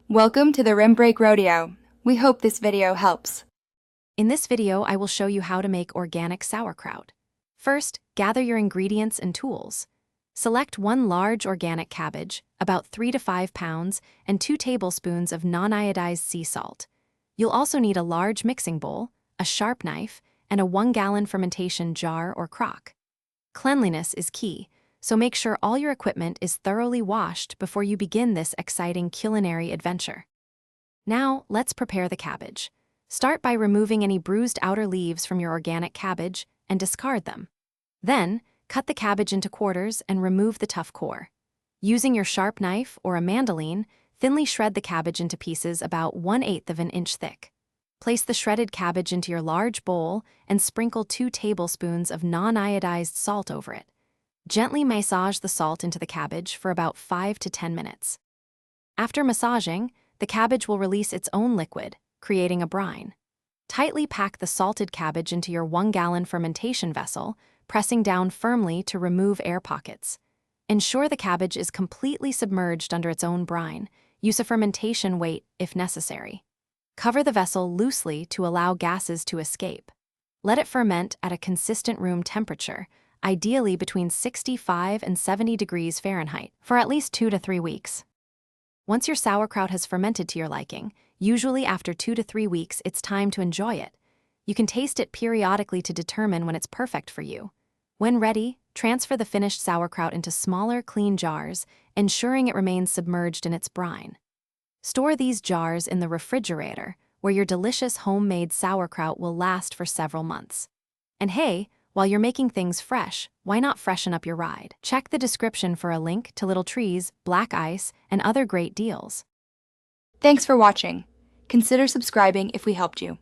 Welcome to the Rim Break Rodeo. We hope this video helps. In this video, I will show you how to make organic sauerkraut. First, gather your ingredients and tools. Select one large organic cabbage, about 3 to 5 pounds, and 2 tablespoons of non-iodized sea salt. You'll also need a large mixing bowl, a sharp knife, and a 1-gallon fermentation jar or crock. Cleanliness is key, so make sure all your equipment is thoroughly washed before you begin this exciting culinary adventure. Now, let's prepare the cabbage. Start by removing any bruised outer leaves from your organic cabbage and discard them. Then, cut the cabbage into quarters and remove the tough core. Using your sharp knife or a mandolin, thinly shred the cabbage into pieces about 1/8 of an inch thick. Place the shredded cabbage into your large bowl and sprinkle 2 tablespoons of non-iodized salt over it. Gently massage the salt into the cabbage for about 5 to 10 minutes. After massaging, the cabbage will release its own liquid, creating a brine. Tightly pack the salted cabbage into your 1-gallon fermentation vessel, pressing down firmly to remove air pockets. Ensure the cabbage is completely submerged under its own brine. Use a fermentation weight if necessary. Cover the vessel loosely to allow gases to escape. Let it ferment at a consistent room temperature, ideally between 65 and 70 degrees Fahrenheit, for at least 2 to 3 weeks. Once your sauerkraut has fermented to your liking, usually after 2 to 3 weeks, it's time to enjoy it. You can taste it periodically to determine when it's perfect for you. When ready, transfer the finished sauerkraut into smaller, clean jars, ensuring it remains submerged in its brine. Store these jars in the refrigerator, where your delicious homemade sauerkraut will last for several months. And hey, while you're making things fresh, why not freshen up your ride? Check the description for a link to little trees, black ice, and other great deals. Thanks for watching. Consider subscribing if we helped you.